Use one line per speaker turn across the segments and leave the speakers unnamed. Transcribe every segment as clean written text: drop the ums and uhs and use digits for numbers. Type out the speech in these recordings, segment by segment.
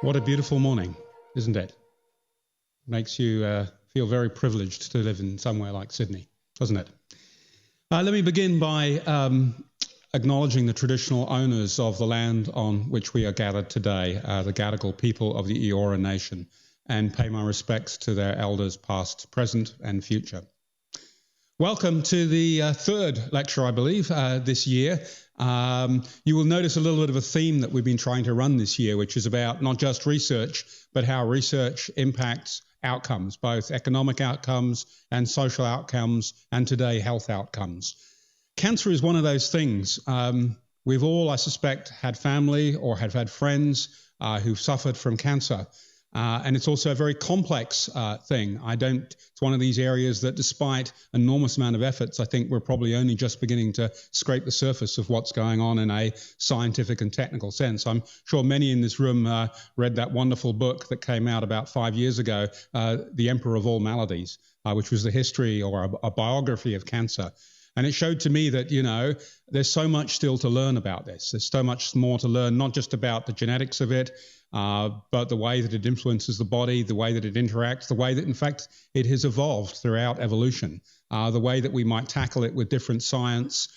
What a beautiful morning, isn't it? Makes you feel very privileged to live in somewhere like Sydney, doesn't it? Let me begin by acknowledging the traditional owners of the land on which we are gathered today, the Gadigal people of the Eora Nation, and pay my respects to their elders past, present and future. Welcome to the third lecture, I believe, this year. You will notice a little bit of a theme that we've been trying to run this year, which is about not just research, but how research impacts outcomes, both economic outcomes and social outcomes, and today health outcomes. Cancer is one of those things. We've all, I suspect, had family or have had friends who've suffered from cancer. And it's also a very complex thing. It's one of these areas that despite enormous amount of efforts, I think we're probably only just beginning to scrape the surface of what's going on in a scientific and technical sense. I'm sure many in this room read that wonderful book that came out about 5 years ago, The Emperor of All Maladies, which was the history or a biography of cancer. And it showed to me that, there's so much still to learn about this. There's so much more to learn, not just about the genetics of it, but the way that it influences the body, the way that it interacts, the way that, in fact, it has evolved throughout evolution, the way that we might tackle it with different science,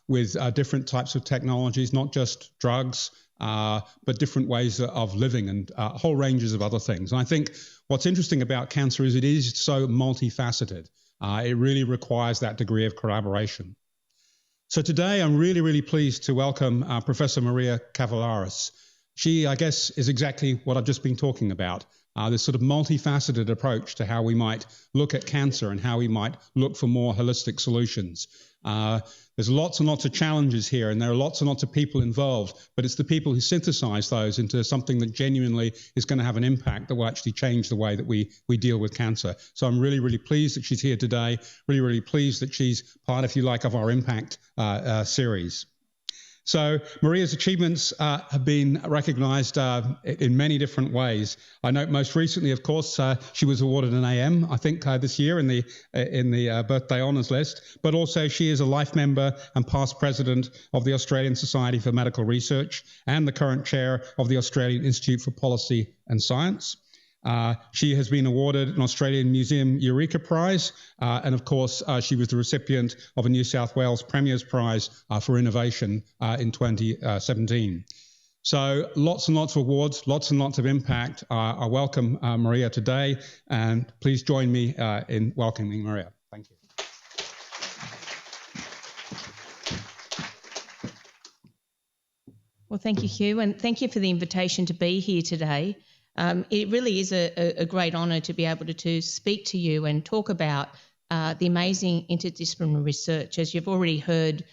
with different types of technologies, not just drugs, but different ways of living and whole ranges of other things. And I think what's interesting about cancer is it is so multifaceted. It really requires that degree of collaboration. So today I'm really, really pleased to welcome Professor Maria Kavallaris. She, I guess, is exactly what I've just been talking about, this sort of multifaceted approach to how we might look at cancer and how we might look for more holistic solutions. There's lots and lots of challenges here, and there are lots and lots of people involved, but it's the people who synthesize those into something that genuinely is going to have an impact that will actually change the way that we deal with cancer. So I'm really, really pleased that she's here today, really, really pleased that she's part, if you like, of our Impact series. So Maria's achievements have been recognised in many different ways. I note most recently, of course, she was awarded an AM, I think, this year in the birthday honours list. But also she is a life member and past president of the Australian Society for Medical Research and the current chair of the Australian Institute for Policy and Science. She has been awarded an Australian Museum Eureka Prize, and of course she was the recipient of a New South Wales Premier's Prize for Innovation in 2017. So lots and lots of awards, lots and lots of impact. I welcome Maria today, and please join me in welcoming Maria. Thank you.
Well, thank you, Hugh, and thank you for the invitation to be here today. It really is a great honour to be able to speak to you and talk about the amazing interdisciplinary research. As you've already heard,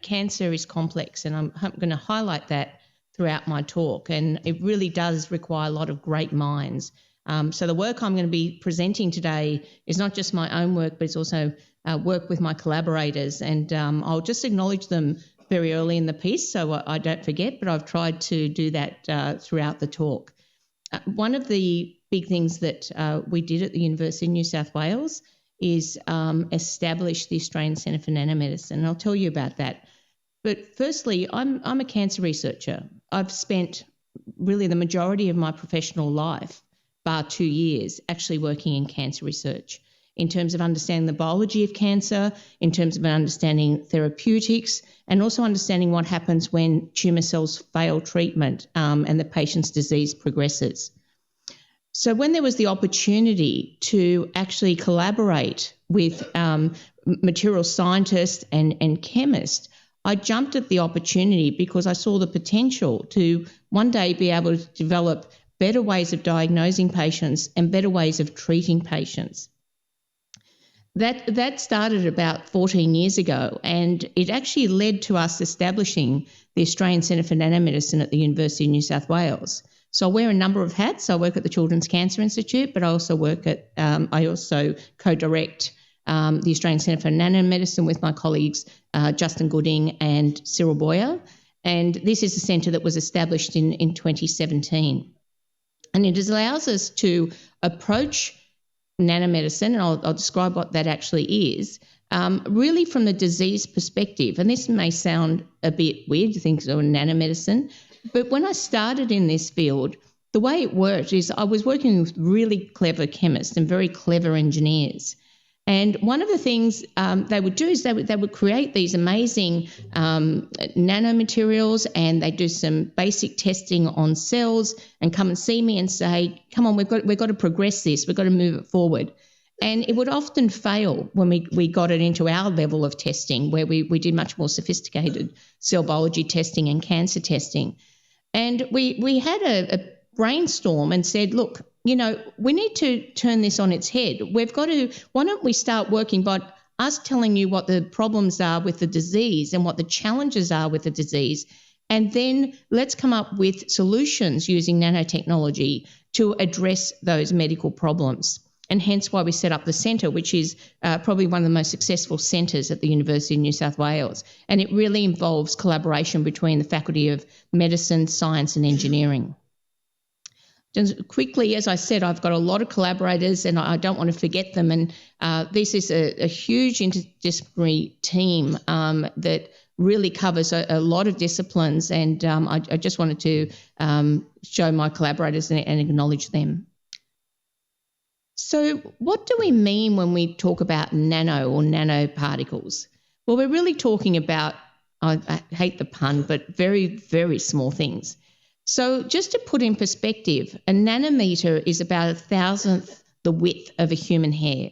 cancer is complex, and I'm going to highlight that throughout my talk, and it really does require a lot of great minds. So the work I'm going to be presenting today is not just my own work, but it's also work with my collaborators, and I'll just acknowledge them very early in the piece so I don't forget, but I've tried to do that throughout the talk. One of the big things that we did at the University of New South Wales is establish the Australian Centre for Nanomedicine, and I'll tell you about that. But firstly, I'm a cancer researcher. I've spent really the majority of my professional life, bar 2 years, actually working in cancer research in terms of understanding the biology of cancer, in terms of understanding therapeutics, and also understanding what happens when tumour cells fail treatment and the patient's disease progresses. So when there was the opportunity to actually collaborate with material scientists and chemists, I jumped at the opportunity because I saw the potential to one day be able to develop better ways of diagnosing patients and better ways of treating patients. That started about 14 years ago, and it actually led to us establishing the Australian Centre for Nanomedicine at the University of New South Wales. So I wear a number of hats. I work at the Children's Cancer Institute, but I also co-direct the Australian Centre for Nanomedicine with my colleagues Justin Gooding and Cyril Boyer. And this is a centre that was established in 2017. And it allows us to approach nanomedicine, and I'll describe what that actually is, really from the disease perspective. And this may sound a bit weird to think of nanomedicine, but when I started in this field, the way it worked is I was working with really clever chemists and very clever engineers. And one of the things they would do is they would create these amazing nanomaterials, and they do some basic testing on cells and come and see me and say, come on, we've got to progress this, we've got to move it forward. And it would often fail when we got it into our level of testing, where we did much more sophisticated cell biology testing and cancer testing. And we had a brainstorm and said, look, we need to turn this on its head. Why don't we start working by us telling you what the problems are with the disease and what the challenges are with the disease, and then let's come up with solutions using nanotechnology to address those medical problems. And hence why we set up the centre, which is probably one of the most successful centres at the University of New South Wales. And it really involves collaboration between the Faculty of Medicine, Science and Engineering. Just quickly, as I said, I've got a lot of collaborators and I don't want to forget them. And this is a huge interdisciplinary team that really covers a lot of disciplines. And I just wanted to show my collaborators and acknowledge them. So what do we mean when we talk about nano or nanoparticles? Well, we're really talking about, I hate the pun, but very, very small things. So just to put in perspective, a nanometer is about 1,000th the width of a human hair.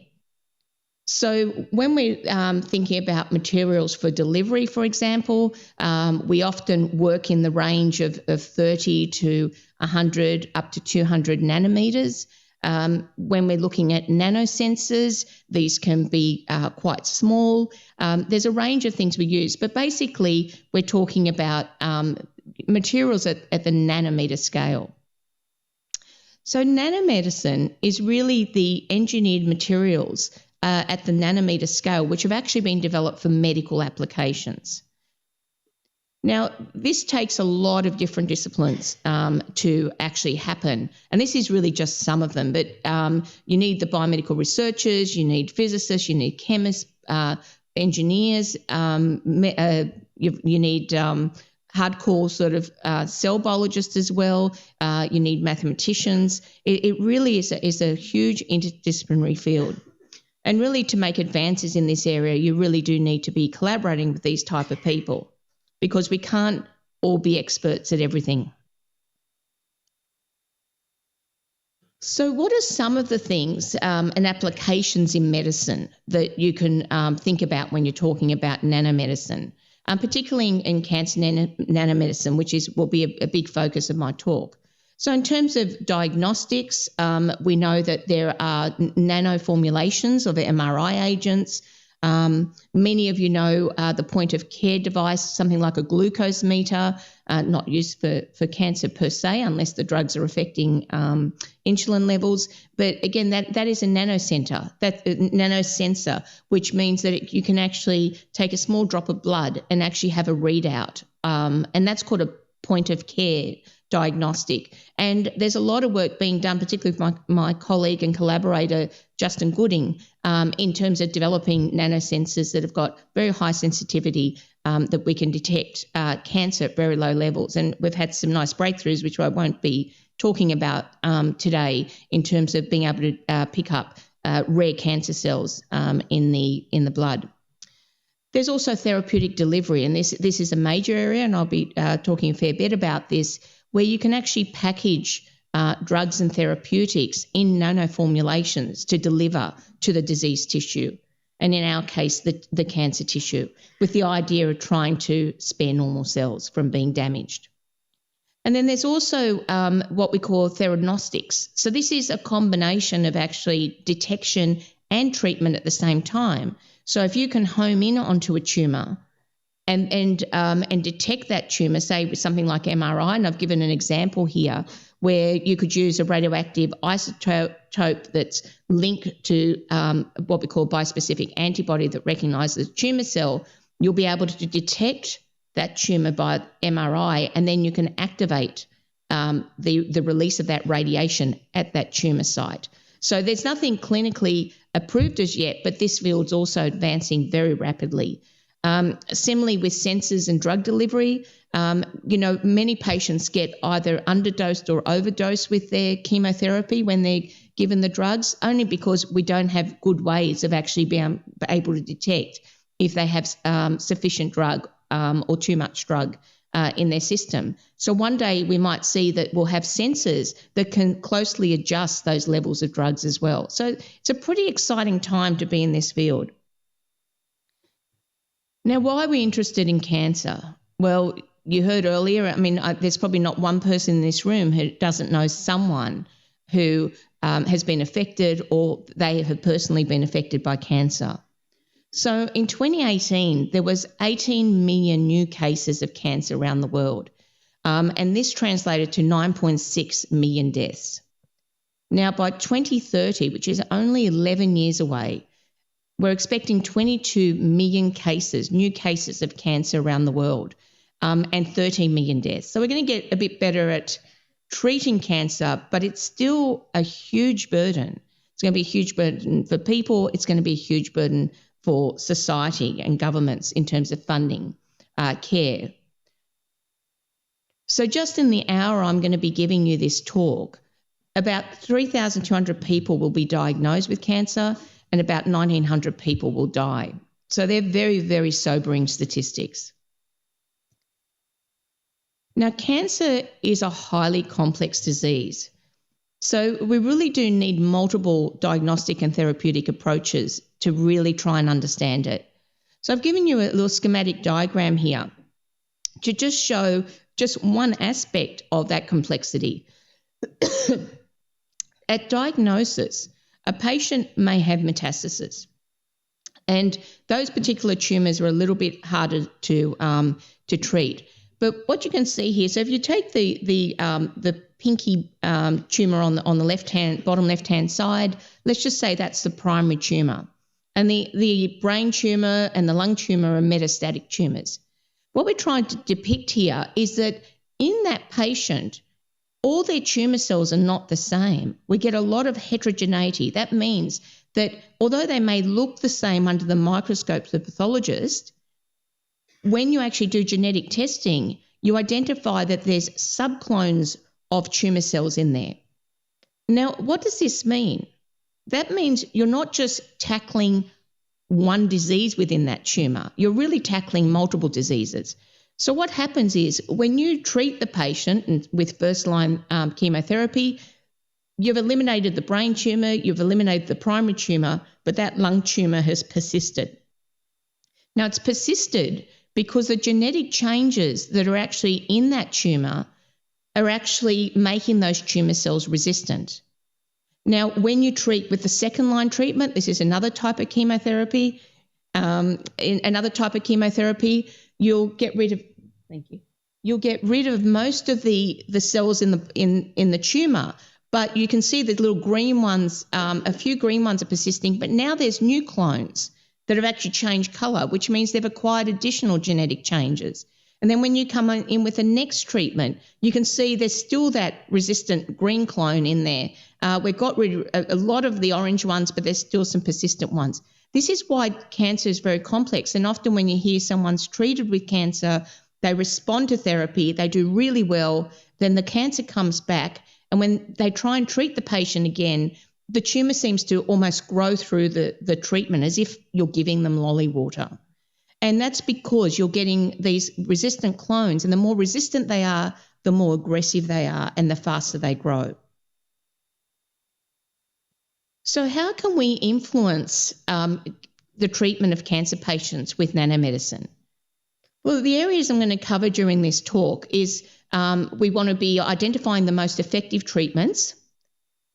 So when we're thinking about materials for delivery, for example, we often work in the range of 30 to 100 up to 200 nanometers. When we're looking at nanosensors, these can be quite small. There's a range of things we use, but basically we're talking about materials at the nanometer scale. So nanomedicine is really the engineered materials at the nanometer scale, which have actually been developed for medical applications. Now, this takes a lot of different disciplines to actually happen, and this is really just some of them, but you need the biomedical researchers, you need physicists, you need chemists, engineers, you need hardcore sort of cell biologists as well, you need mathematicians. It really is a huge interdisciplinary field. And really to make advances in this area, you really do need to be collaborating with these type of people, because we can't all be experts at everything. So what are some of the things and applications in medicine that you can think about when you're talking about nanomedicine, particularly in cancer nanomedicine, which will be a big focus of my talk? So in terms of diagnostics, we know that there are nano formulations of MRI agents. Many of you know the point of care device, something like a glucose meter, not used for cancer per se, unless the drugs are affecting insulin levels. But again, that is a nanosensor, which means that you can actually take a small drop of blood and actually have a readout. And that's called a point of care diagnostic. And there's a lot of work being done, particularly with my colleague and collaborator, Justin Gooding, in terms of developing nanosensors that have got very high sensitivity that we can detect cancer at very low levels. And we've had some nice breakthroughs, which I won't be talking about today, in terms of being able to pick up rare cancer cells in the blood. There's also therapeutic delivery, and this is a major area, and I'll be talking a fair bit about this, where you can actually package drugs and therapeutics in nanoformulations to deliver to the diseased tissue, and in our case, the cancer tissue, with the idea of trying to spare normal cells from being damaged. And then there's also what we call theranostics. So this is a combination of actually detection and treatment at the same time. So if you can home in onto a tumour and detect that tumour, say with something like MRI, and I've given an example here where you could use a radioactive isotope that's linked to what we call bispecific antibody that recognises the tumour cell, you'll be able to detect that tumour by MRI, and then you can activate the release of that radiation at that tumour site. So there's nothing clinically approved as yet, but this field's also advancing very rapidly. Similarly with sensors and drug delivery, many patients get either underdosed or overdosed with their chemotherapy when they're given the drugs, only because we don't have good ways of actually being able to detect if they have sufficient drug or too much drug in their system. So one day we might see that we'll have sensors that can closely adjust those levels of drugs as well. So it's a pretty exciting time to be in this field. Now, why are we interested in cancer? Well, you heard earlier, there's probably not one person in this room who doesn't know someone who has been affected or they have personally been affected by cancer. So in 2018, there was 18 million new cases of cancer around the world, and this translated to 9.6 million deaths. Now, by 2030, which is only 11 years away, we're expecting 22 million cases, new cases of cancer around the world, and 13 million deaths. So we're going to get a bit better at treating cancer, but it's still a huge burden. It's going to be a huge burden for people. It's going to be a huge burden for society and governments in terms of funding care. So just in the hour I'm going to be giving you this talk, about 3,200 people will be diagnosed with cancer and about 1,900 people will die. So they're very, very sobering statistics. Now, cancer is a highly complex disease. So we really do need multiple diagnostic and therapeutic approaches to really try and understand it. So I've given you a little schematic diagram here to just show just one aspect of that complexity. At diagnosis, a patient may have metastasis, and those particular tumours are a little bit harder to treat. But what you can see here, so if you take the pinky tumour on the bottom left-hand side, let's just say that's the primary tumour, and the brain tumour and the lung tumour are metastatic tumours. What we're trying to depict here is that in that patient, all their tumour cells are not the same. We get a lot of heterogeneity. That means that although they may look the same under the microscope of the pathologist, when you actually do genetic testing, you identify that there's subclones of tumour cells in there. Now, what does this mean? That means you're not just tackling one disease within that tumour. You're really tackling multiple diseases. So what happens is when you treat the patient with first-line chemotherapy, you've eliminated the brain tumour, you've eliminated the primary tumour, but that lung tumour has persisted. Now, it's persisted because the genetic changes that are actually in that tumour are actually making those tumour cells resistant. Now, when you treat with the second-line treatment, this is another type of chemotherapy, you'll get rid of most of the cells in the tumour, but you can see the little green ones, a few green ones are persisting, but now there's new clones that have actually changed colour, which means they've acquired additional genetic changes. And then when you come in with the next treatment, you can see there's still that resistant green clone in there. We've got rid of a lot of the orange ones, but there's still some persistent ones. This is why cancer is very complex. And often when you hear someone's treated with cancer, they respond to therapy, they do really well, then the cancer comes back. And when they try and treat the patient again, the tumour seems to almost grow through the treatment as if you're giving them lolly water. And that's because you're getting these resistant clones, and the more resistant they are, the more aggressive they are and the faster they grow. So how can we influence the treatment of cancer patients with nanomedicine? Well, the areas I'm going to cover during this talk is we want to be identifying the most effective treatments.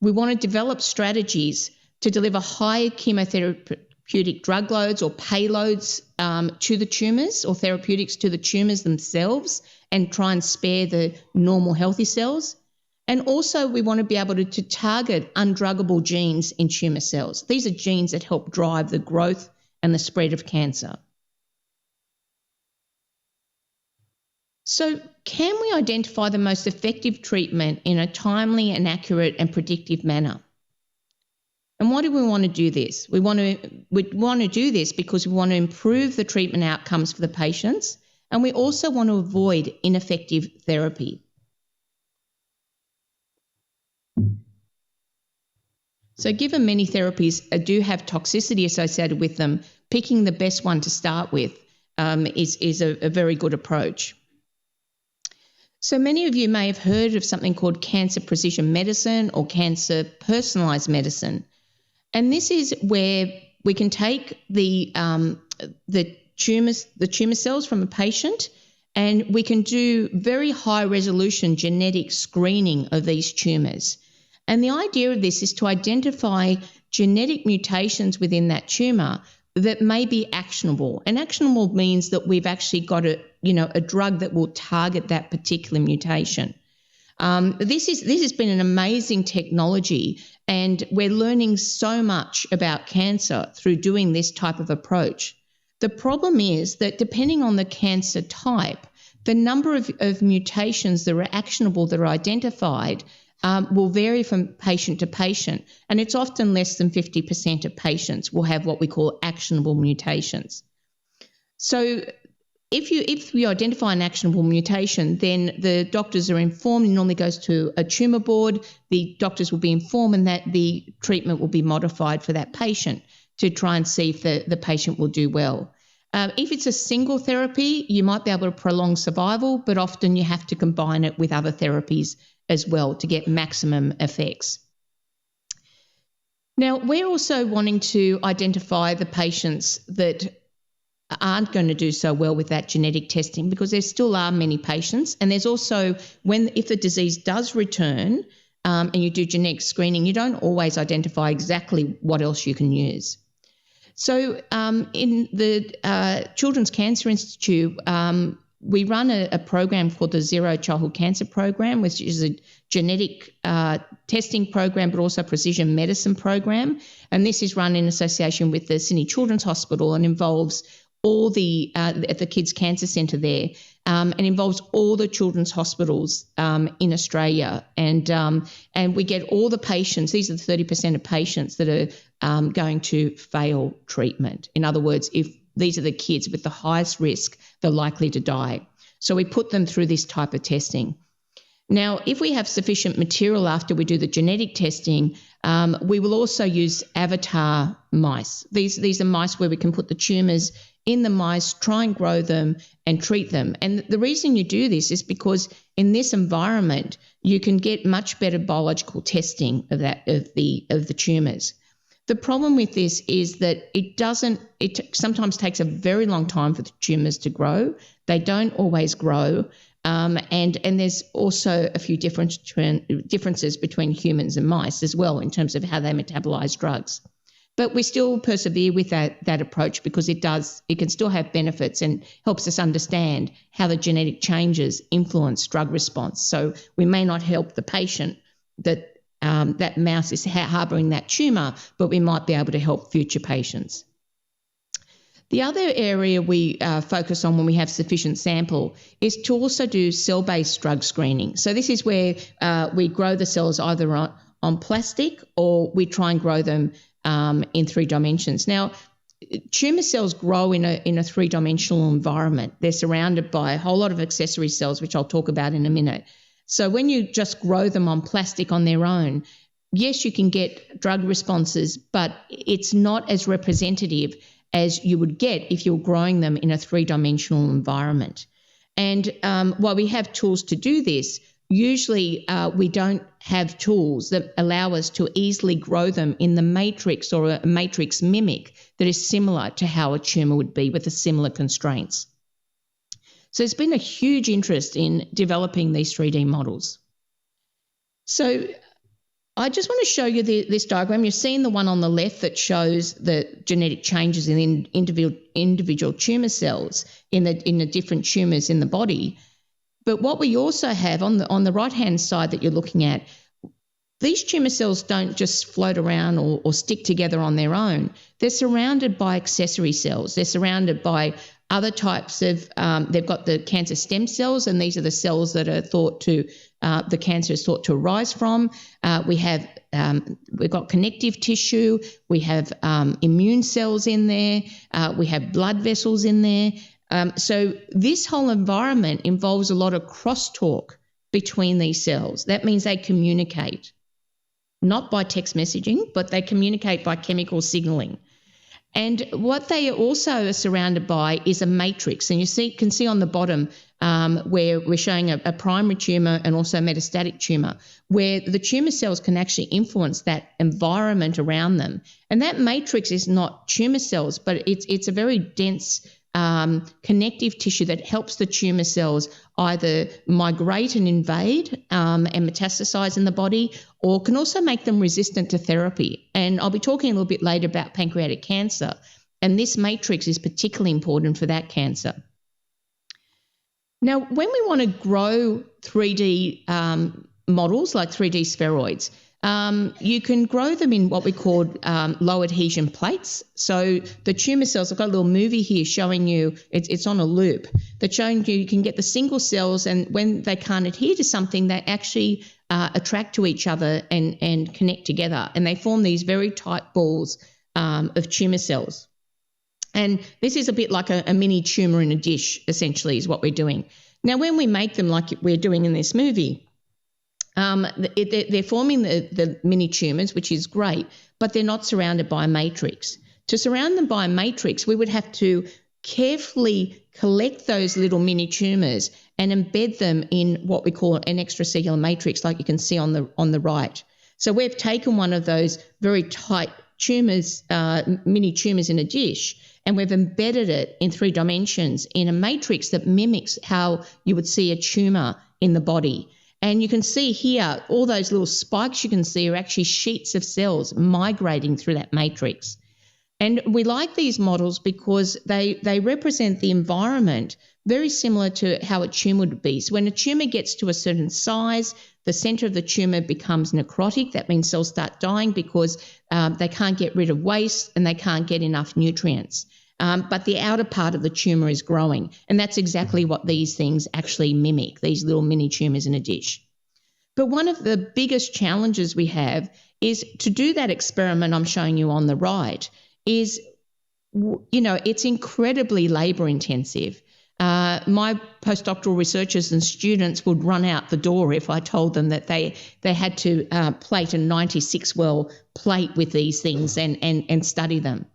We want to develop strategies to deliver higher chemotherapeutic drug loads or payloads to the tumours, or therapeutics to the tumours themselves, and try and spare the normal healthy cells. And also we want to be able to target undruggable genes in tumour cells. These are genes that help drive the growth and the spread of cancer. So can we identify the most effective treatment in a timely and accurate and predictive manner? And why do we want to do this? We want to do this because we want to improve the treatment outcomes for the patients, and we also want to avoid ineffective therapy. So given many therapies do have toxicity associated with them, picking the best one to start with is a very good approach. So many of you may have heard of something called cancer precision medicine or cancer personalized medicine. And this is where we can take the tumor cells from a patient, and we can do very high resolution genetic screening of these tumors. And the idea of this is to identify genetic mutations within that tumor that may be actionable. And actionable means that we've actually got a drug that will target that particular mutation. This has been an amazing technology, and we're learning so much about cancer through doing this type of approach. The problem is that depending on the cancer type, the number of mutations that are actionable that are identified will vary from patient to patient, and it's often less than 50% of patients will have what we call actionable mutations. So if we identify an actionable mutation, then the doctors are informed. It normally goes to a tumour board. The doctors will be informed, and that the treatment will be modified for that patient to try and see if the patient will do well. If it's a single therapy, you might be able to prolong survival, but often you have to combine it with other therapies as well to get maximum effects. Now, we're also wanting to identify the patients that aren't going to do so well with that genetic testing, because there still are many patients, and there's also if the disease does return and you do genetic screening, you don't always identify exactly what else you can use. So in the Children's Cancer Institute, we run a program called the Zero Childhood Cancer Program, which is a genetic testing program, but also a precision medicine program. And this is run in association with the Sydney Children's Hospital and involves all at the Kids Cancer Centre there, and involves all the children's hospitals in Australia. And we get all the patients. These are the 30% of patients that are going to fail treatment. In other words, if these are the kids with the highest risk, they're likely to die. So we put them through this type of testing. Now, if we have sufficient material after we do the genetic testing, we will also use avatar mice. These are mice where we can put the tumours in the mice, try and grow them and treat them. And the reason you do this is because in this environment, you can get much better biological testing of the tumours. The problem with this is that it sometimes takes a very long time for the tumours to grow. They don't always grow. And there's also a few differences between humans and mice as well in terms of how they metabolize drugs. But we still persevere with that approach because it can still have benefits and helps us understand how the genetic changes influence drug response. So we may not help the patient that mouse is harbouring that tumour, but we might be able to help future patients. The other area we focus on when we have sufficient sample is to also do cell-based drug screening. So this is where we grow the cells either on plastic, or we try and grow them in 3 dimensions. Now, tumour cells grow in a 3-dimensional environment. They're surrounded by a whole lot of accessory cells, which I'll talk about in a minute. So when you just grow them on plastic on their own, yes, you can get drug responses, but it's not as representative as you would get if you're growing them in a 3-dimensional environment. And while we have tools to do this, usually we don't have tools that allow us to easily grow them in the matrix or a matrix mimic that is similar to how a tumour would be with the similar constraints. So there's been a huge interest in developing these 3D models. So I just want to show you this diagram. You've seen the one on the left that shows the genetic changes in individual tumour cells in the different tumours in the body. But what we also have on the right-hand side that you're looking at, these tumour cells don't just float around or stick together on their own. They're surrounded by accessory cells. They're surrounded by other types of, they've got the cancer stem cells, and these are the cells that are thought to the cancer is thought to arise from. We've got connective tissue. We have immune cells in there. We have blood vessels in there. So this whole environment involves a lot of crosstalk between these cells. That means they communicate, not by text messaging, but they communicate by chemical signaling. And what they also are surrounded by is a matrix. And you can see on the bottom where we're showing a primary tumour and also metastatic tumour, where the tumour cells can actually influence that environment around them. And that matrix is not tumour cells, but it's a very dense connective tissue that helps the tumour cells either migrate and invade and metastasize in the body, or can also make them resistant to therapy. And I'll be talking a little bit later about pancreatic cancer, and this matrix is particularly important for that cancer. Now, when we want to grow 3D models like 3D spheroids, you can grow them in what we call low adhesion plates. So the tumour cells, I've got a little movie here showing you, it's on a loop, that's showing you can get the single cells, and when they can't adhere to something, they actually attract to each other and connect together, and they form these very tight balls of tumour cells. And this is a bit like a mini tumour in a dish, essentially, is what we're doing. Now, when we make them like we're doing in this movie, they're forming the mini tumours, which is great, but they're not surrounded by a matrix. To surround them by a matrix, we would have to carefully collect those little mini tumours and embed them in what we call an extracellular matrix, like you can see on the right. So we've taken one of those very tight tumours, mini tumours in a dish, and we've embedded it in 3 dimensions in a matrix that mimics how you would see a tumour in the body. And you can see here, all those little spikes you can see are actually sheets of cells migrating through that matrix. And we like these models because they represent the environment very similar to how a tumour would be. So when a tumour gets to a certain size, the centre of the tumour becomes necrotic. That means cells start dying because they can't get rid of waste and they can't get enough nutrients. But the outer part of the tumour is growing. And that's exactly what these things actually mimic, these little mini tumours in a dish. But one of the biggest challenges we have is to do that experiment I'm showing you on the right is, it's incredibly labour intensive. My postdoctoral researchers and students would run out the door if I told them that they had to plate a 96-well plate with these things and study them.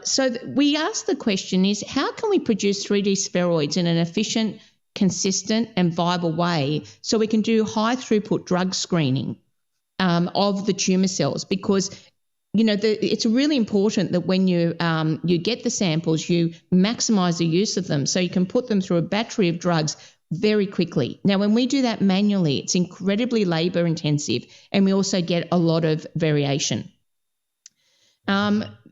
So we asked the question is, how can we produce 3D spheroids in an efficient, consistent and viable way so we can do high throughput drug screening of the tumour cells? Because it's really important that when you get the samples, you maximise the use of them so you can put them through a battery of drugs very quickly. Now, when we do that manually, it's incredibly labour intensive, and we also get a lot of variation.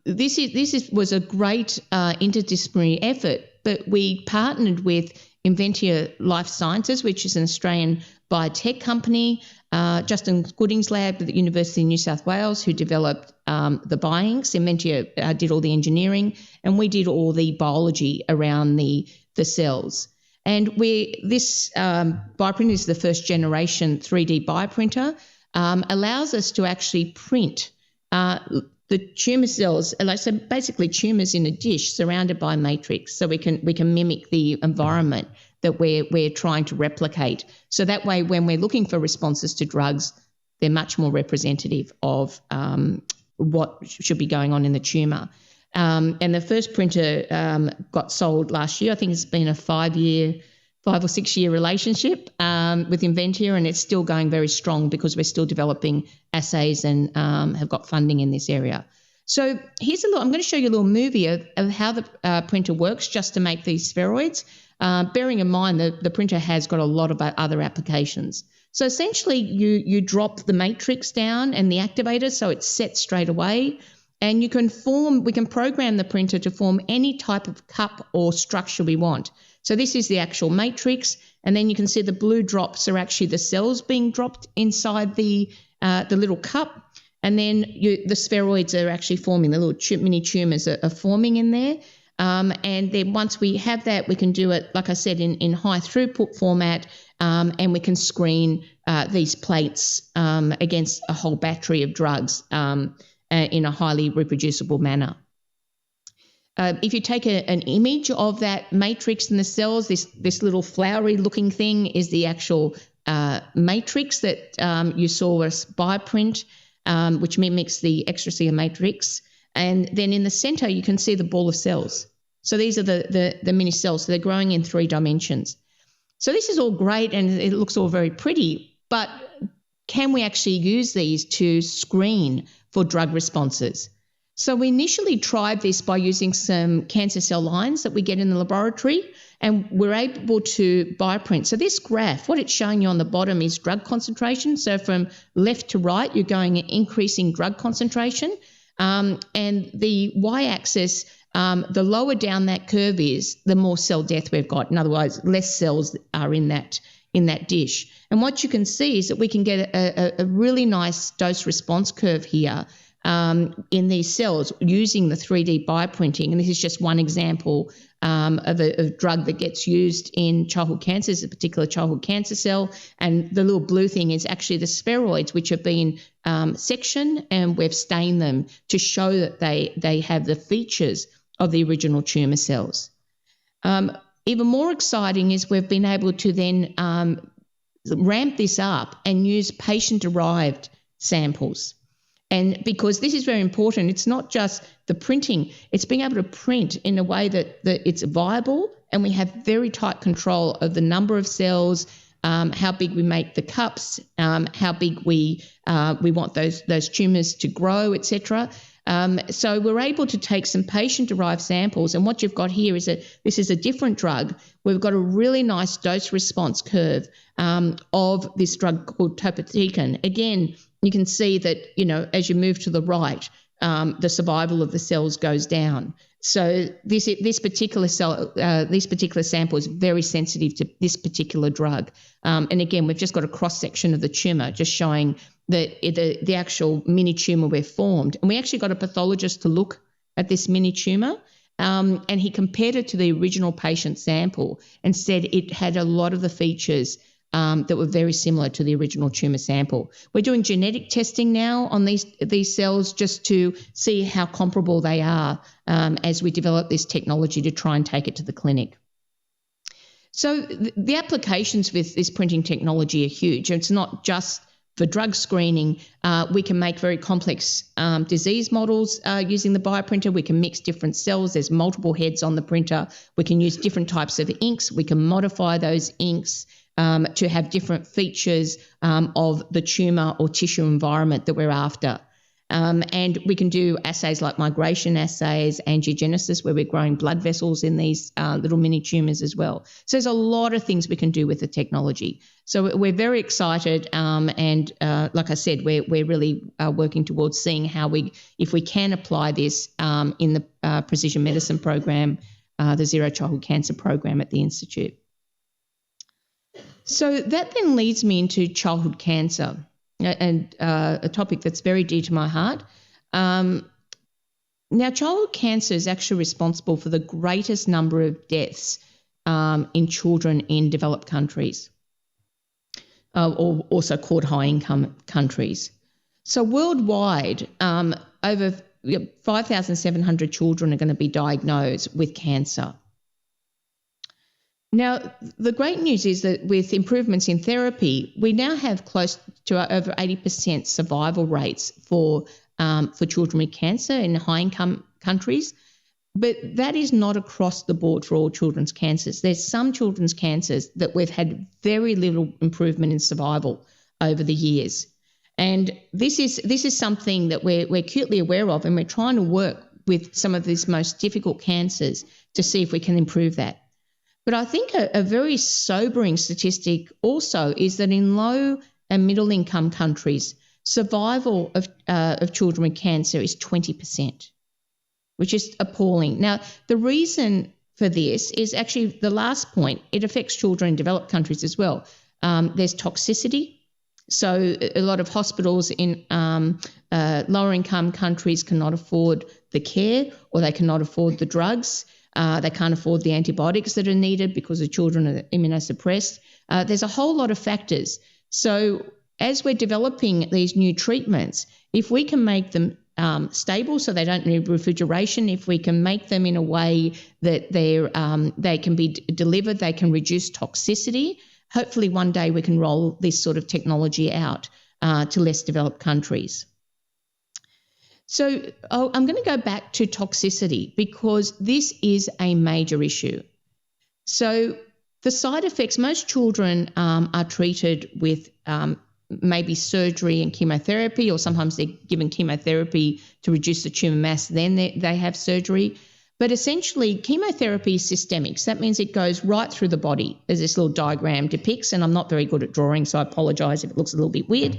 This was a great interdisciplinary effort, but we partnered with Inventia Life Sciences, which is an Australian biotech company, Justin Gooding's lab at the University of New South Wales, who developed the bioinks. Inventia did all the engineering, and we did all the biology around the cells. And this bioprinter is the first generation 3D bioprinter, allows us to actually print the tumour cells, so basically tumours in a dish surrounded by a matrix, so we can mimic the environment that we're trying to replicate. So that way, when we're looking for responses to drugs, they're much more representative of what should be going on in the tumour. And the first printer got sold last year. I think it's been a 5 or 6 year relationship with Inventia, and it's still going very strong because we're still developing assays and have got funding in this area. So I'm going to show you a little movie of how the printer works just to make these spheroids, bearing in mind that the printer has got a lot of other applications. So essentially you drop the matrix down and the activator so it's set straight away, and we can program the printer to form any type of cup or structure we want. So this is the actual matrix, and then you can see the blue drops are actually the cells being dropped inside the little cup, and then the spheroids are actually forming, the little mini tumours are forming in there. And then once we have that, we can do it, like I said, in high throughput format, and we can screen these plates against a whole battery of drugs in a highly reproducible manner. If you take an image of that matrix in the cells, this little flowery looking thing is the actual matrix that you saw us bioprint, which mimics the extracellular matrix. And then in the center, you can see the ball of cells. So these are the mini cells. So they're growing in 3 dimensions. So this is all great and it looks all very pretty, but can we actually use these to screen for drug responses? So we initially tried this by using some cancer cell lines that we get in the laboratory, and we're able to bioprint. So this graph, what it's showing you on the bottom is drug concentration. So from left to right, you're going increasing drug concentration. And the y-axis, the lower down that curve is, the more cell death we've got. In other words, less cells are in that dish. And what you can see is that we can get a really nice dose response curve here in these cells using the 3D bioprinting. And this is just one example of a drug that gets used in childhood cancers, a particular childhood cancer cell. And the little blue thing is actually the spheroids, which have been sectioned, and we've stained them to show that they have the features of the original tumour cells. Even more exciting is we've been able to then ramp this up and use patient-derived samples. And because this is very important, it's not just the printing, it's being able to print in a way that it's viable, and we have very tight control of the number of cells, how big we make the cups, how big we want those tumours to grow, etc. So we're able to take some patient-derived samples, and what you've got here is this is a different drug. We've got a really nice dose-response curve of this drug called topotecan. Again, you can see that, as you move to the right, the survival of the cells goes down. So this particular sample is very sensitive to this particular drug. And again, we've just got a cross-section of the tumour just showing the actual mini tumour we've formed. And we actually got a pathologist to look at this mini tumour, and he compared it to the original patient sample and said it had a lot of the features that were very similar to the original tumour sample. We're doing genetic testing now on these cells just to see how comparable they are as we develop this technology to try and take it to the clinic. So the applications with this printing technology are huge. It's not just for drug screening. We can make very complex disease models using the bioprinter. We can mix different cells. There's multiple heads on the printer. We can use different types of inks. We can modify those inks to have different features of the tumour or tissue environment that we're after. And we can do assays like migration assays, angiogenesis, where we're growing blood vessels in these little mini tumours as well. So there's a lot of things we can do with the technology. So we're very excited, and like I said, we're really working towards seeing how if we can apply this in the precision medicine program, the Zero Childhood Cancer program at the Institute. So that then leads me into childhood cancer, and a topic that's very dear to my heart. Now, childhood cancer is actually responsible for the greatest number of deaths in children in developed countries, or also called high-income countries. So worldwide, over 5,700 children are going to be diagnosed with cancer. Now, the great news is that with improvements in therapy, we now have close to over 80% survival rates for children with cancer in high-income countries, but that is not across the board for all children's cancers. There's some children's cancers that we've had very little improvement in survival over the years, and this is something that we're acutely aware of, and we're trying to work with some of these most difficult cancers to see if we can improve that. But I think a very sobering statistic also is that in low and middle income countries, survival of children with cancer is 20%, which is appalling. Now, the reason for this is actually the last point. It affects children in developed countries as well. There's toxicity. So a lot of hospitals in lower income countries cannot afford the care, or they cannot afford the drugs. They can't afford the antibiotics that are needed because the children are immunosuppressed. There's a whole lot of factors. So as we're developing these new treatments, if we can make them stable so they don't need refrigeration, if we can make them in a way that they can be delivered, they can reduce toxicity, hopefully one day we can roll this sort of technology out to less developed countries. So I'm going to go back to toxicity because this is a major issue. So the side effects, most children are treated with maybe surgery and chemotherapy, or sometimes they're given chemotherapy to reduce the tumour mass, then they have surgery. But essentially, chemotherapy is systemic. So that means it goes right through the body, as this little diagram depicts, and I'm not very good at drawing, so I apologise if it looks a little bit weird.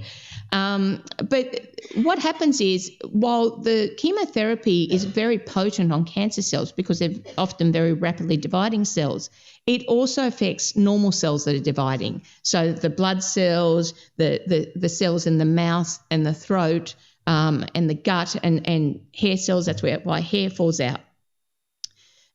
But what happens is, while the chemotherapy is very potent on cancer cells because they're often very rapidly dividing cells, it also affects normal cells that are dividing. So the blood cells, the cells in the mouth and the throat, and the gut and hair cells, that's why hair falls out.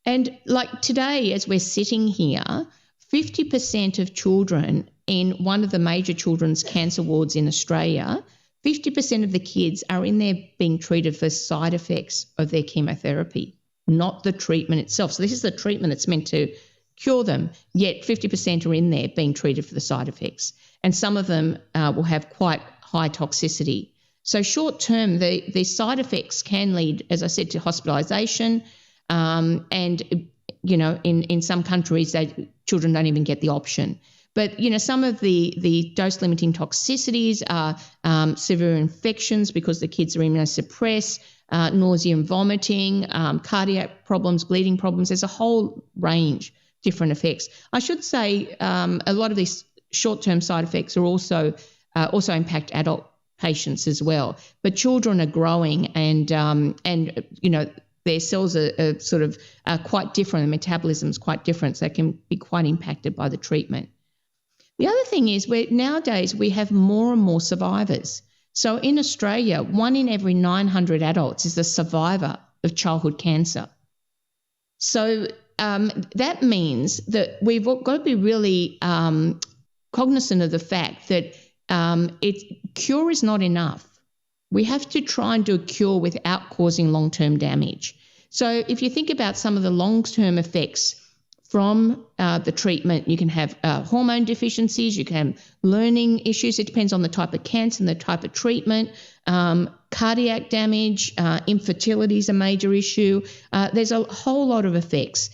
And like today, as we're sitting here, 50% of children in one of the major children's cancer wards in Australia, 50% of the kids are in there being treated for side effects of their chemotherapy, not the treatment itself. So this is the treatment that's meant to cure them, yet 50% are in there being treated for the side effects. And some of them will have quite high toxicity. So short term, the side effects can lead, as I said, to hospitalisation. And, you know, in some countries, children don't even get the option. But, you know, some of the dose-limiting toxicities are severe infections because the kids are immunosuppressed, nausea and vomiting, cardiac problems, bleeding problems. There's a whole range of different effects. I should say a lot of these short-term side effects are also impact adult patients as well. But children are growing and you know, their cells are sort of quite different, the metabolism is quite different, so they can be quite impacted by the treatment. The other thing is nowadays we have more and more survivors. So in Australia, 1 in every 900 adults is a survivor of childhood cancer. So that means that we've got to be really cognizant of the fact that cure is not enough. We have to try and do a cure without causing long-term damage. So if you think about some of the long-term effects from the treatment, you can have hormone deficiencies, you can have learning issues. It depends on the type of cancer and the type of treatment. Cardiac damage, infertility is a major issue. There's a whole lot of effects.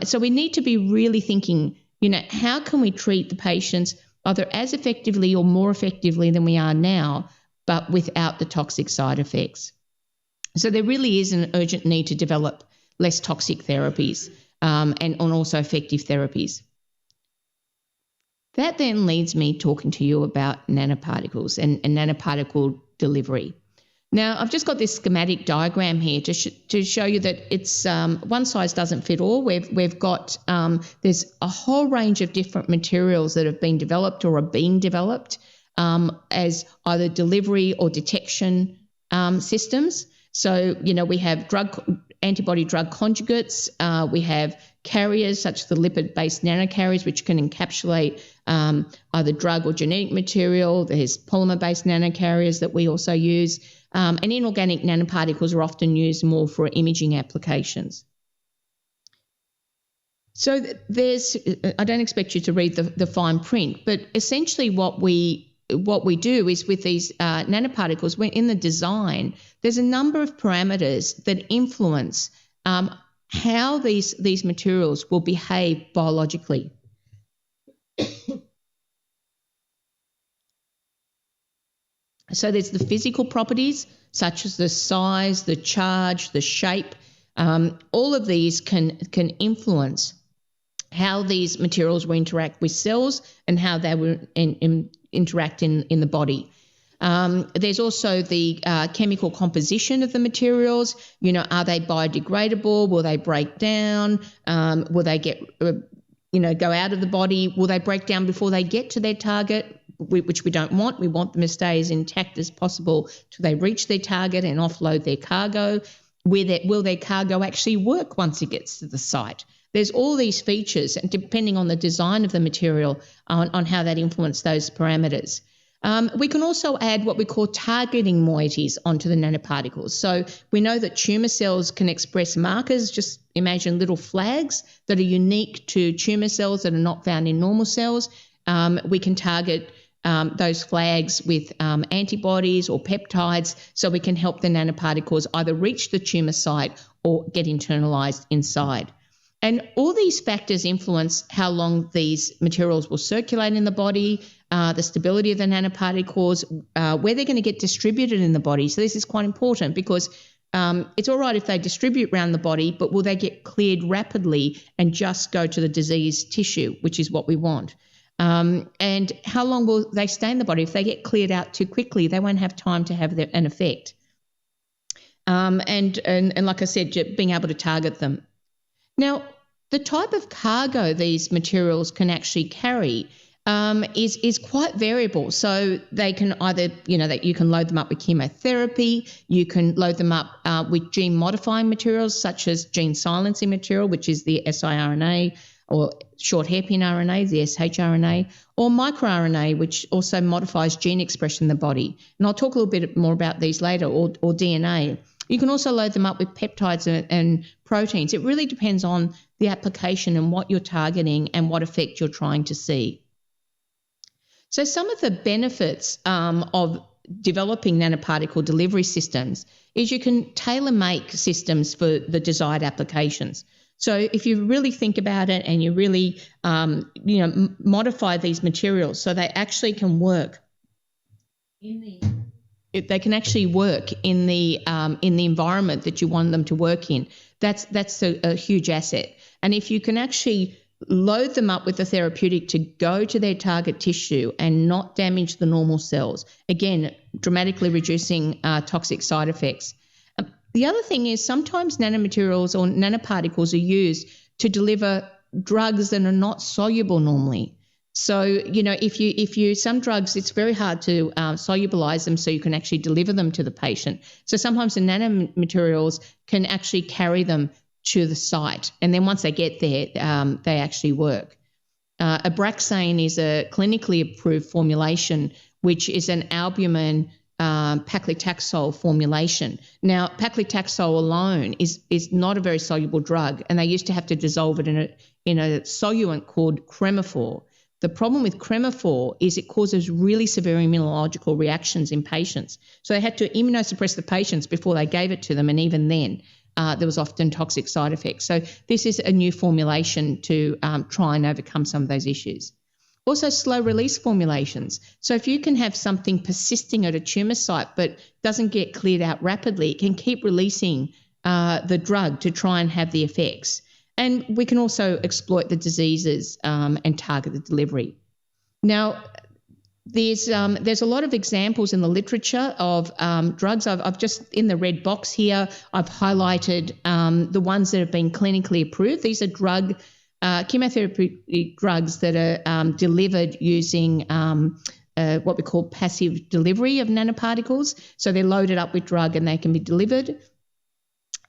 So we need to be really thinking, you know, how can we treat the patients either as effectively or more effectively than we are now, but without the toxic side effects. So there really is an urgent need to develop less toxic therapies and also effective therapies. That then leads me talking to you about nanoparticles and nanoparticle delivery. Now, I've just got this schematic diagram here to show you that it's one size doesn't fit all. We've got there's a whole range of different materials that have been developed or are being developed as either delivery or detection systems. So, you know, we have antibody drug conjugates. We have carriers such as the lipid-based nanocarriers, which can encapsulate either drug or genetic material. There's polymer-based nanocarriers that we also use. And inorganic nanoparticles are often used more for imaging applications. So I don't expect you to read the fine print, but essentially what we do is with these nanoparticles, in the design, there's a number of parameters that influence how these materials will behave biologically. So there's the physical properties, such as the size, the charge, the shape. All of these can influence how these materials will interact with cells and how they will interact in the body. There's also the chemical composition of the materials. You know, are they biodegradable? Will they break down? Will they go out of the body? Will they break down before they get to their target, which we don't want? We want them to stay as intact as possible till they reach their target and offload their cargo. will their cargo actually work once it gets to the site? There's all these features, and depending on the design of the material, on how that influence those parameters. We can also add what we call targeting moieties onto the nanoparticles. So we know that tumour cells can express markers, just imagine little flags that are unique to tumour cells that are not found in normal cells. We can target those flags with antibodies or peptides, so we can help the nanoparticles either reach the tumour site or get internalised inside. And all these factors influence how long these materials will circulate in the body, the stability of the nanoparticles, where they're going to get distributed in the body. So this is quite important because it's all right if they distribute around the body, but will they get cleared rapidly and just go to the diseased tissue, which is what we want? And how long will they stay in the body? If they get cleared out too quickly, they won't have time to have an effect. And like I said, being able to target them. Now, the type of cargo these materials can actually carry is quite variable. So they can either, that you can load them up with chemotherapy, you can load them up with gene modifying materials such as gene silencing material, which is the siRNA, or short hairpin RNA, the shRNA, or microRNA, which also modifies gene expression in the body. And I'll talk a little bit more about these later, or DNA. You can also load them up with peptides and proteins. It really depends on the application and what you're targeting and what effect you're trying to see. So some of the benefits of developing nanoparticle delivery systems is you can tailor-make systems for the desired applications. So if you really think about it and you really, modify these materials so they actually can work they can actually work in the environment that you want them to work in. That's a huge asset. And if you can actually load them up with a therapeutic to go to their target tissue and not damage the normal cells, again, dramatically reducing toxic side effects. The other thing is sometimes nanomaterials or nanoparticles are used to deliver drugs that are not soluble normally. So, if you some drugs, it's very hard to solubilize them so you can actually deliver them to the patient. So sometimes the nanomaterials can actually carry them to the site. And then once they get there, they actually work. Abraxane is a clinically approved formulation, which is an albumin paclitaxel formulation. Now, paclitaxel alone is not a very soluble drug, and they used to have to dissolve it in a soluent called cremophore. The problem with cremophore is it causes really severe immunological reactions in patients. So they had to immunosuppress the patients before they gave it to them, and even then there was often toxic side effects. So this is a new formulation to try and overcome some of those issues. Also, slow release formulations. So if you can have something persisting at a tumour site but doesn't get cleared out rapidly, it can keep releasing the drug to try and have the effects. And we can also exploit the diseases and target the delivery. Now, there's a lot of examples in the literature of drugs. I've just, in the red box here, I've highlighted the ones that have been clinically approved. These are chemotherapy drugs that are delivered using what we call passive delivery of nanoparticles. So they're loaded up with drug and they can be delivered.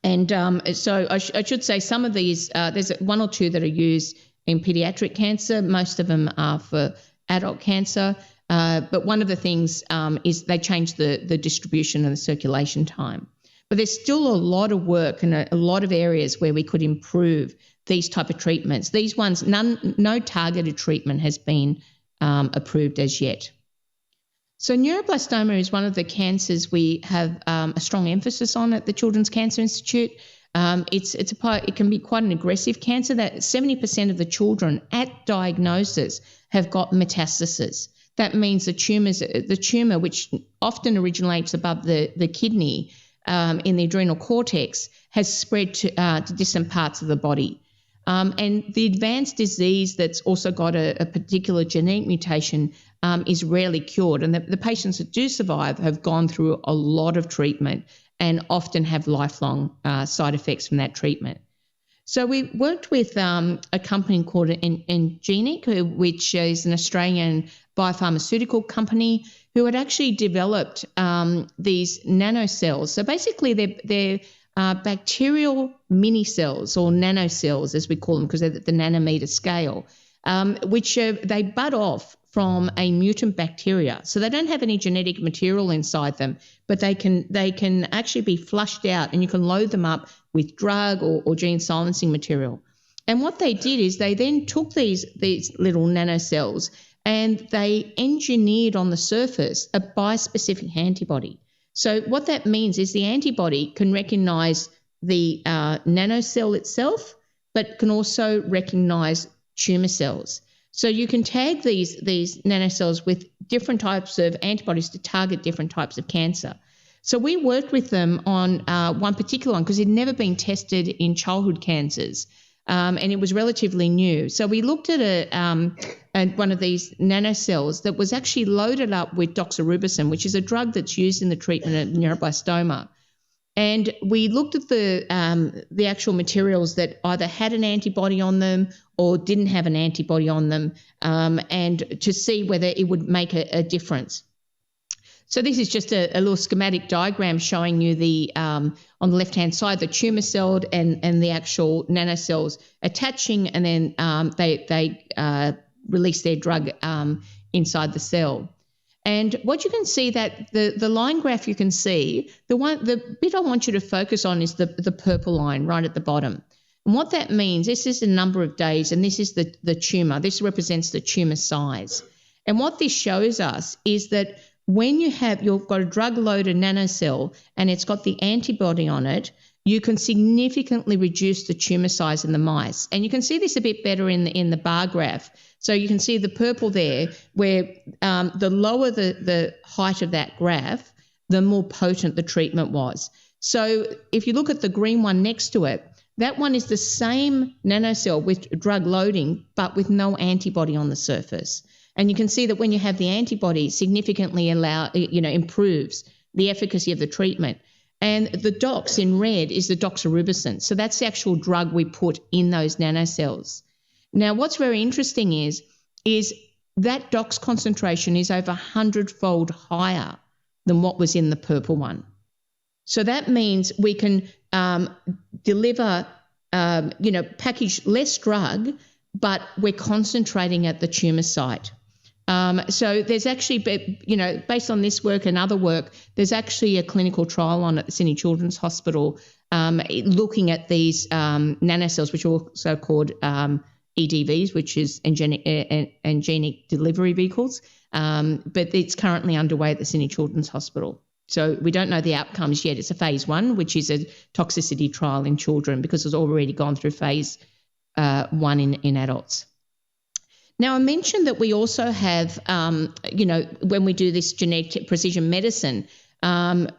And so I should say some of these, there's one or two that are used in pediatric cancer. Most of them are for adult cancer. But one of the things is they change the distribution and the circulation time. But there's still a lot of work and a lot of areas where we could improve these type of treatments. These ones, no targeted treatment has been approved as yet. So neuroblastoma is one of the cancers we have a strong emphasis on at the Children's Cancer Institute. It can be quite an aggressive cancer that 70% of the children at diagnosis have got metastasis. That means the tumour, which often originates above the kidney in the adrenal cortex, has spread to distant parts of the body. And the advanced disease that's also got a particular genetic mutation is rarely cured. And the patients that do survive have gone through a lot of treatment and often have lifelong side effects from that treatment. So we worked with a company called Engenic, which is an Australian biopharmaceutical company, who had actually developed these nanocells. So basically they're are bacterial mini cells, or nanocells as we call them, because they're at the nanometer scale, which they bud off from a mutant bacteria. So they don't have any genetic material inside them, but they can actually be flushed out, and you can load them up with drug or gene silencing material. And what they did is they then took these little nanocells and they engineered on the surface a bispecific antibody. So what that means is the antibody can recognize the nanocell itself, but can also recognize tumor cells. So you can tag these nanocells with different types of antibodies to target different types of cancer. So we worked with them on one particular one because it had never been tested in childhood cancers, and it was relatively new. So we looked at one of these nanocells that was actually loaded up with doxorubicin, which is a drug that's used in the treatment of neuroblastoma. And we looked at the actual materials that either had an antibody on them or didn't have an antibody on them, and to see whether it would make a difference. So this is just a little schematic diagram showing you the on the left-hand side, the tumor cell and the actual nanocells attaching, and then they release their drug inside the cell. And what you can see, that the line graph you can see, the bit I want you to focus on is the purple line right at the bottom. And what that means, this is the number of days, and this is the tumor. This represents the tumor size. And what this shows us is that when you've got a drug-loaded nanocell and it's got the antibody on it, you can significantly reduce the tumor size in the mice. And you can see this a bit better in the bar graph. So you can see the purple there, where the lower the height of that graph, the more potent the treatment was. So if you look at the green one next to it, that one is the same nanocell with drug loading, but with no antibody on the surface. And you can see that when you have the antibody, significantly improves the efficacy of the treatment. And the dox in red is the doxorubicin. So that's the actual drug we put in those nanocells. Now, what's very interesting is that dox concentration is over 100-fold higher than what was in the purple one. So that means we can deliver, package less drug, but we're concentrating at the tumor site. So there's actually, based on this work and other work, there's actually a clinical trial on at the Sydney Children's Hospital looking at these nanocells, which are also called EDVs, which is angenic delivery vehicles, but it's currently underway at the Sydney Children's Hospital. So we don't know the outcomes yet. It's a phase 1, which is a toxicity trial in children, because it's already gone through phase 1 in adults. Now, I mentioned that we also have, when we do this genetic precision medicine,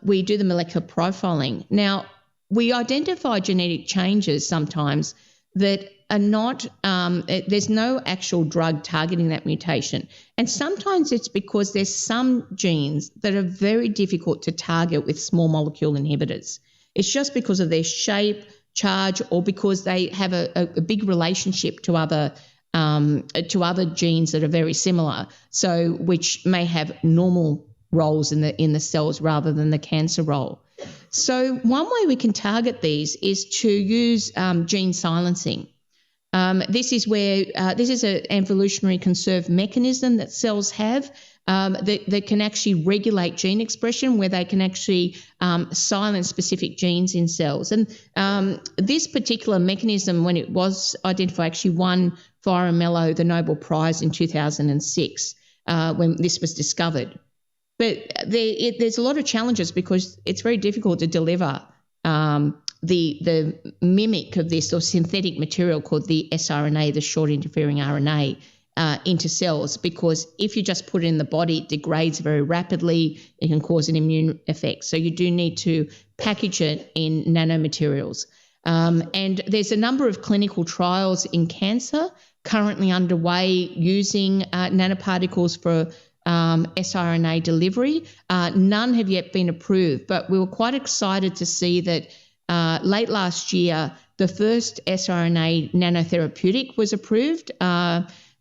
we do the molecular profiling. Now, we identify genetic changes sometimes that are not, there's no actual drug targeting that mutation. And sometimes it's because there's some genes that are very difficult to target with small molecule inhibitors. It's just because of their shape, charge, or because they have a big relationship to other genes that are very similar, so which may have normal roles in the cells rather than the cancer role. So one way we can target these is to use gene silencing. This is where this is an evolutionary conserved mechanism that cells have that can actually regulate gene expression, where they can actually silence specific genes in cells. And this particular mechanism, when it was identified, actually won Mello the Nobel Prize in 2006 when this was discovered. But there's a lot of challenges because it's very difficult to deliver the mimic of this, or synthetic material called the sRNA, the short interfering RNA, into cells, because if you just put it in the body, it degrades very rapidly. It can cause an immune effect. So you do need to package it in nanomaterials. And there's a number of clinical trials in cancer currently underway using nanoparticles for sRNA delivery. None have yet been approved, but we were quite excited to see that late last year, the first sRNA nanotherapeutic was approved.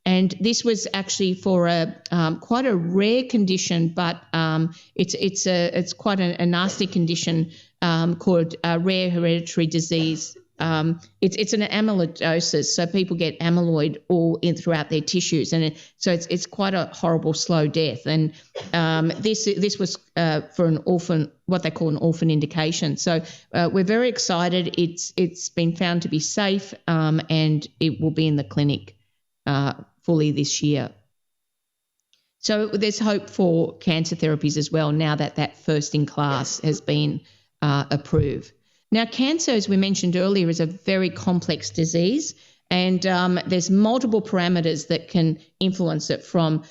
And this was actually for quite a rare condition, but it's quite a nasty condition called rare hereditary disease. It's an amyloidosis, so people get amyloid all in throughout their tissues, and so it's quite a horrible slow death. And this was for an orphan, what they call an orphan indication. So we're very excited. It's been found to be safe, and it will be in the clinic fully this year. So there's hope for cancer therapies as well now that first in class has been approved. Now, cancer, as we mentioned earlier, is a very complex disease, and there's multiple parameters that can influence it, from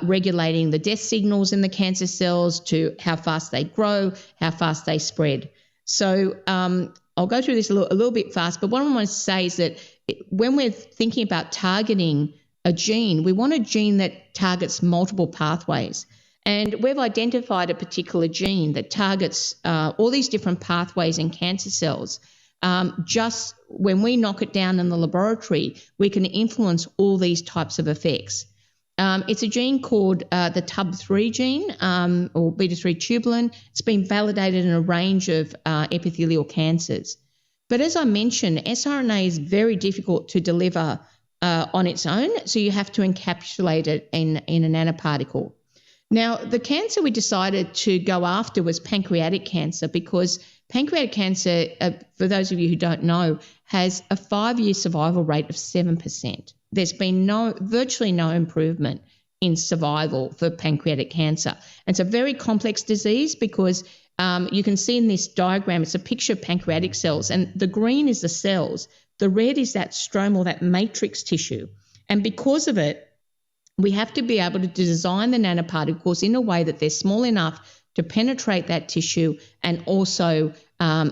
regulating the death signals in the cancer cells to how fast they grow, how fast they spread. So I'll go through this a little bit fast, but what I want to say is that when we're thinking about targeting a gene, we want a gene that targets multiple pathways. And we've identified a particular gene that targets all these different pathways in cancer cells. Just when we knock it down in the laboratory, we can influence all these types of effects. It's a gene called the TUB3 gene, or beta-3 tubulin. It's been validated in a range of epithelial cancers. But as I mentioned, siRNA is very difficult to deliver on its own, so you have to encapsulate it in a nanoparticle. Now, the cancer we decided to go after was pancreatic cancer, because pancreatic cancer, for those of you who don't know, has a 5-year survival rate of 7%. There's been virtually no improvement in survival for pancreatic cancer. And it's a very complex disease because you can see in this diagram, it's a picture of pancreatic cells, and the green is the cells. The red is that stromal, that matrix tissue. And because of it, we have to be able to design the nanoparticles in a way that they're small enough to penetrate that tissue and also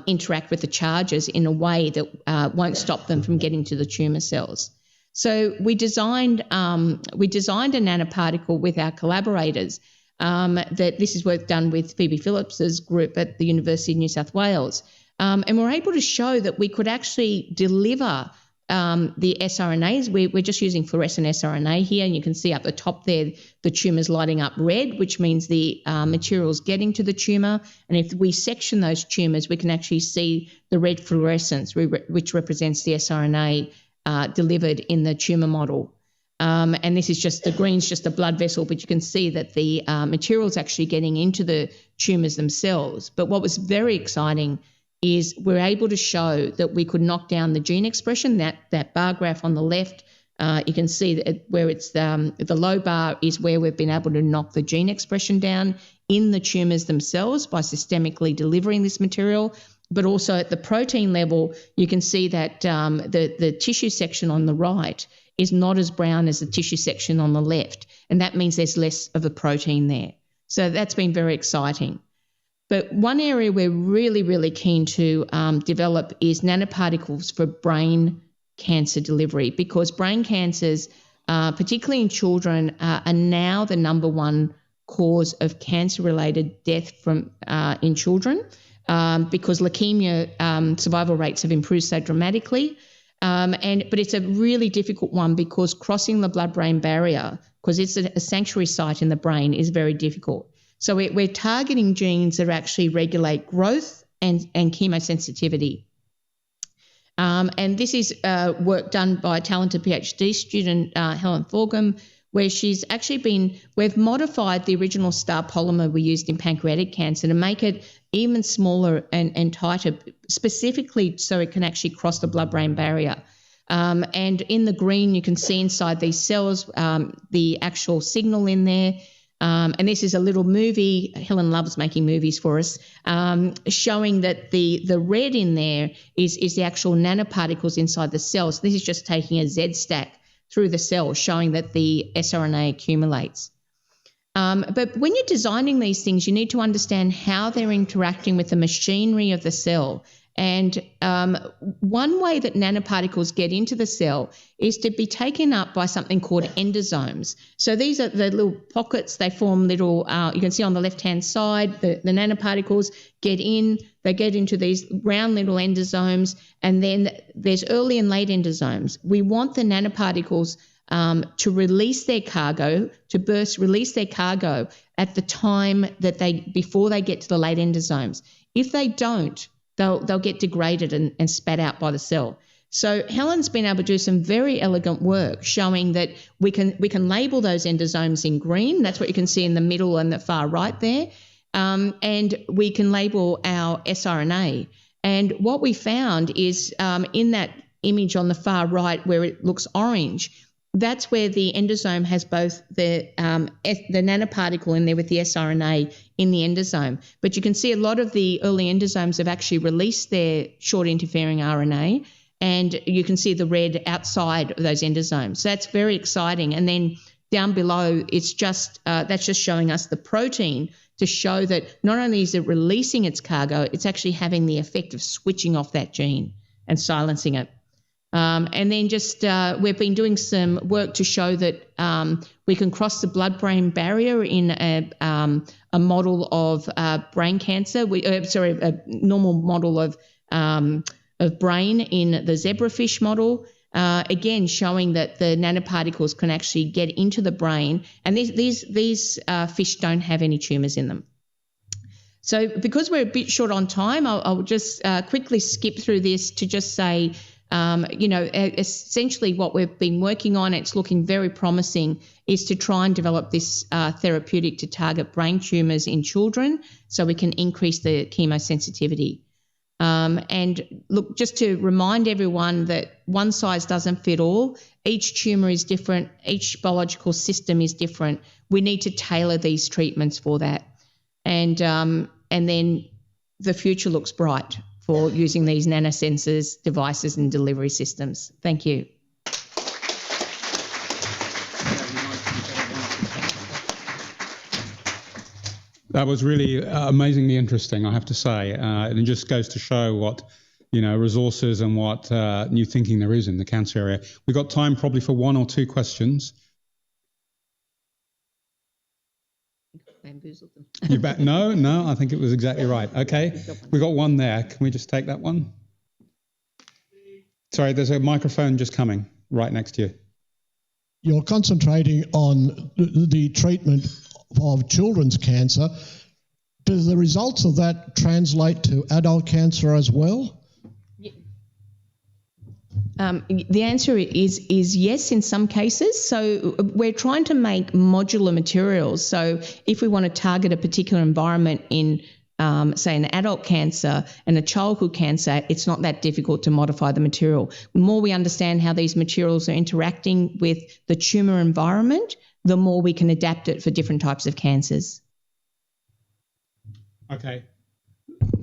interact with the charges in a way that won't stop them from getting to the tumour cells. So we designed a nanoparticle with our collaborators. That this is work done with Phoebe Phillips's group at the University of New South Wales, and we're able to show that we could actually deliver the siRNAs. We're just using fluorescent siRNA here, and you can see up the top there the tumour's lighting up red, which means the material's getting to the tumour. And if we section those tumours, we can actually see the red fluorescence, which represents the siRNA delivered in the tumour model. And this is just, the green's just a blood vessel, but you can see that the material's actually getting into the tumours themselves. But what was very exciting is we're able to show that we could knock down the gene expression. That bar graph on the left, you can see that where it's the low bar is where we've been able to knock the gene expression down in the tumours themselves by systemically delivering this material. But also at the protein level, you can see that the tissue section on the right is not as brown as the tissue section on the left, and that means there's less of a protein there. So that's been very exciting. But one area we're really, really keen to develop is nanoparticles for brain cancer delivery, because brain cancers, particularly in children, are now the number one cause of cancer-related death in children, because leukemia survival rates have improved so dramatically. But it's a really difficult one because crossing the blood-brain barrier, because it's a sanctuary site in the brain, is very difficult. So we're targeting genes that actually regulate growth and chemosensitivity. And this is work done by a talented PhD student, Helen Thorgum, where we've modified the original star polymer we used in pancreatic cancer to make it even smaller and tighter, specifically so it can actually cross the blood-brain barrier. And in the green, you can see inside these cells the actual signal in there. And this is a little movie. Helen loves making movies for us, showing that the red in there is the actual nanoparticles inside the cells. This is just taking a Z stack through the cell, showing that the siRNA accumulates. But when you're designing these things, you need to understand how they're interacting with the machinery of the cell. And one way that nanoparticles get into the cell is to be taken up by something called endosomes. So these are the little pockets. They form little, you can see on the left-hand side, the nanoparticles get in. They get into these round little endosomes, and then there's early and late endosomes. We want the nanoparticles to release their cargo, release their cargo at the time before they get to the late endosomes. If they don't, they'll get degraded and spat out by the cell. So Helen's been able to do some very elegant work showing that we can label those endosomes in green. That's what you can see in the middle and the far right there. And we can label our sRNA. And what we found is in that image on the far right where it looks orange, that's where the endosome has both the nanoparticle in there with the sRNA in the endosome. But you can see a lot of the early endosomes have actually released their short interfering RNA, and you can see the red outside of those endosomes. So that's very exciting. And then down below, it's just that's just showing us the protein to show that not only is it releasing its cargo, it's actually having the effect of switching off that gene and silencing it. And then just we've been doing some work to show that we can cross the blood-brain barrier in a model of brain cancer. A normal model of brain in the zebrafish model. Again, showing that the nanoparticles can actually get into the brain, and these fish don't have any tumours in them. So because we're a bit short on time, I'll just quickly skip through this to just say, essentially what we've been working on, it's looking very promising, is to try and develop this therapeutic to target brain tumours in children so we can increase the chemosensitivity. And look, just to remind everyone that one size doesn't fit all. Each tumour is different. Each biological system is different. We need to tailor these treatments for that. And then the future looks bright for using these nanosensors, devices and delivery systems. Thank you.
That was really amazingly interesting, I have to say. And it just goes to show what, resources and what new thinking there is in the cancer area. We've got time probably for one or two questions.
Bamboozled them.
You bet? No, I think it was exactly right. Okay, we got one there. Can we just take that one? Sorry, there's a microphone just coming right next to you.
You're concentrating on the treatment of children's cancer. Do the results of that translate to adult cancer as well?
The answer is yes in some cases. So we're trying to make modular materials. So if we want to target a particular environment in, say, an adult cancer and a childhood cancer, it's not that difficult to modify the material. The more we understand how these materials are interacting with the tumour environment, the more we can adapt it for different types of cancers.
Okay.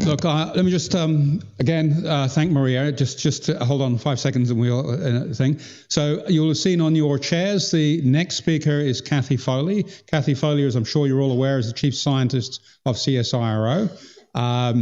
Look, let me just again thank Maria. Just hold on 5 seconds and we'll thing. So you'll have seen on your chairs, the next speaker is Kathy Foley. Kathy Foley, as I'm sure you're all aware, is the Chief Scientist of CSIRO.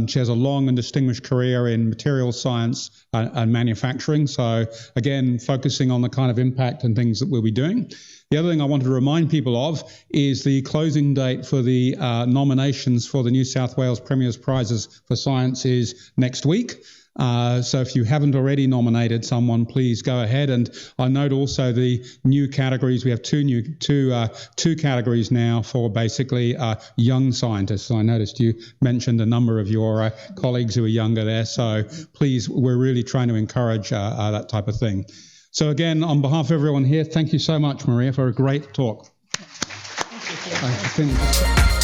She has a long and distinguished career in materials science and manufacturing. So again, focusing on the kind of impact and things that we'll be doing. The other thing I wanted to remind people of is the closing date for the nominations for the New South Wales Premier's Prizes for Science is next week. So if you haven't already nominated someone, please go ahead. And I note also the new categories. We have two categories now for basically young scientists. So I noticed you mentioned a number of your colleagues who are younger there. So please, we're really trying to encourage that type of thing. So again, on behalf of everyone here, thank you so much, Maria, for a great talk. Thank you.